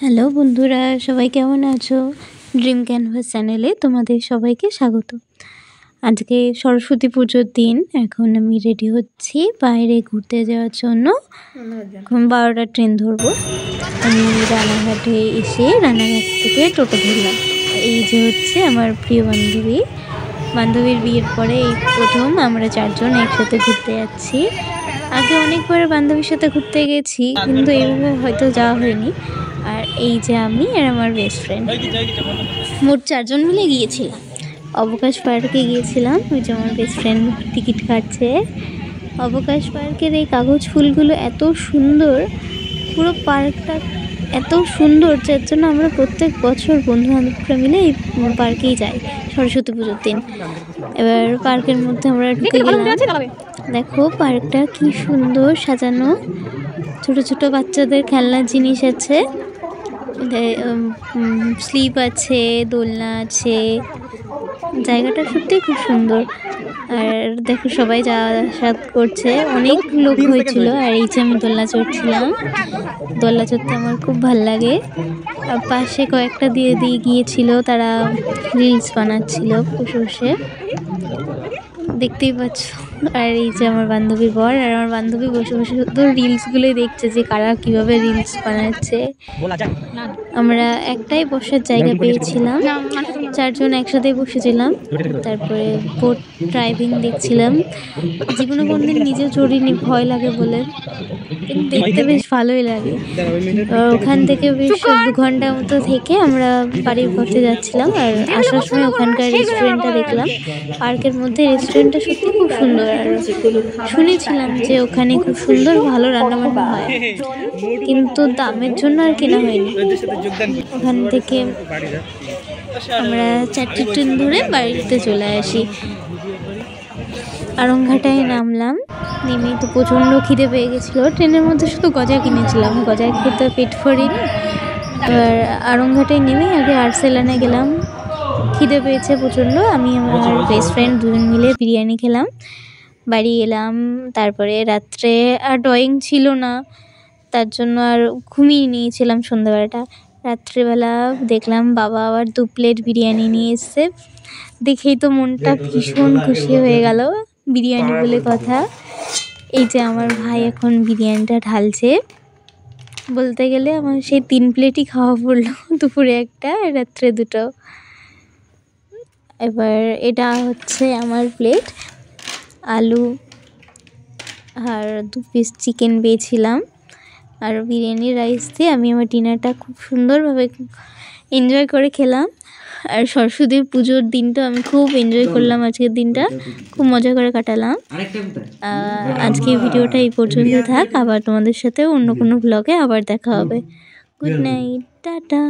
Hello বন্ধুরা, সবাই কেমন আছো? ড্রিম ক্যানভাস চ্যানেলে তোমাদের সবাইকে স্বাগত। আজকে সরস্বতী পুজোর দিন। এখন আমি রেডি হচ্ছি বাইরে ঘুরতে যাওয়ার জন্য। এখন 12টার ট্রেন ধরবো। আমি রানাঘাটে এসে রানাঘাট থেকে টোটো ধরলাম। এই যে হচ্ছে আমার প্রিয় বান্ধবীর বিয়ের পরে এই প্রথম আমরা 4 জন একসাথে ঘুরতে যাচ্ছি। আগে অনেকবার বান্ধবীর সাথে ঘুরতে গেছি, কিন্তু এইভাবে হয়তো যাওয়া হয়নি। আর এই যে আমি আর আমার বেস্ট ফ্রেন্ড, মোট 4 জন মিলে গিয়েছিলাম। অবকাশ পার্কে গিয়েছিলাম। ওই যে আমার বেস্ট ফ্রেন্ড টিকিট কাটছে। অবকাশ পার্কের এই কাগজ ফুলগুলো এত সুন্দর, পুরো পার্কটা এত সুন্দর, যার জন্য আমরা প্রত্যেক বছর বন্ধু বান্ধবরা মিলে এই পার্কেই যাই সরস্বতী পুজোর দিন। এবার পার্কের মধ্যে আমরা ঢুকে গেলাম। দেখো পার্কটা কি সুন্দর সাজানো, ছোট ছোট বাচ্চাদের খেলনার জিনিস আছে, স্লিপ আছে, দোলনা আছে। জায়গাটা সত্যি খুব সুন্দর। আর দেখো সবাই যাওয়া আসা করছে, অনেক লোক হয়েছিল। আর এই যে আমি দোলনা চড়ছিলাম। দোলনা চড়তে আমার খুব ভালো লাগে। আর পাশে কয়েকটা দিয়ে গিয়েছিল, তারা রিলস বানাচ্ছিল বসে বসে, দেখতেই পাচ্ছ। আর এই যে আমার বান্ধবীর বর আর আমার বান্ধবী বসে বসে শুধু রিলসগুলোই দেখছে যে কারা কীভাবে রিলস বানাচ্ছে। আমরা একটাই বসার জায়গা পেয়েছিলাম, 4 জন একসাথেই বসেছিলাম। তারপরে বোট ড্রাইভিং দেখছিলাম। জীবনে কোনদিন নিজে চড়িনি, ভয় লাগে বলে, কিন্তু দেখতে বেশ ভালোই লাগে। ওখান থেকে বেশ 2 ঘন্টা মতো থেকে আমরা বাড়ির পথে যাচ্ছিলাম। আর আসার সময় ওখানকার রেস্টুরেন্টটা দেখলাম। পার্কের মধ্যে রেস্টুরেন্টটা সত্যি খুব সুন্দর। আর শুনেছিলাম যে ওখানে খুব সুন্দর ভালো রান্নাবান্না হয়, কিন্তু দামের জন্য আর কেনা হয়নি। ওখান থেকে আমরা 4টে ট্রেন ধরে বাড়িতে চলে আসি। আড়ংঘাটায় নামলাম। নেমেই তো প্রচণ্ড খিদে পেয়ে গেছিলো। ট্রেনের মধ্যে শুধু গজা কিনেছিলাম, গজা খেতে পেট ভরিনি। এবার আড়ংঘাটায় নেমে আগে আর্সেলানে গেলাম। খিদে পেয়েছে প্রচণ্ড। আমি আমার বেস্ট ফ্রেন্ড 2 জন মিলে বিরিয়ানি খেলাম, বাড়ি এলাম। তারপরে রাত্রে আর ড্রয়িং ছিল না, তার জন্য আর ঘুমিয়ে নিয়েছিলাম সন্ধ্যাবেলাটা। রাত্রেবেলা দেখলাম বাবা আবার 2 প্লেট বিরিয়ানি নিয়ে এসছে। দেখেই তো মনটা ভীষণ খুশি হয়ে গেল, বিরিয়ানি বলে কথা। এই যে আমার ভাই এখন বিরিয়ানিটা ঢালছে। বলতে গেলে আমার সেই 3 প্লেটই খাওয়া পড়লো, দুপুরে 1টা আর রাত্রে 2টো। এবার এটা হচ্ছে আমার প্লেট, আলু আর 2 পিস চিকেন পেয়েছিলাম। আর বিরিয়ানি রাইস দিয়ে আমি আমার ডিনারটা খুব সুন্দরভাবে এনজয় করে খেলাম। আর সরস্বতী পুজোর দিনটা আমি খুব এনজয় করলাম। আজকের দিনটা খুব মজা করে কাটালাম। আজকে ভিডিওটা এই পর্যন্ত থাক, আবার তোমাদের সাথে অন্য কোনো ব্লগে আবার দেখা হবে। Good night, tata.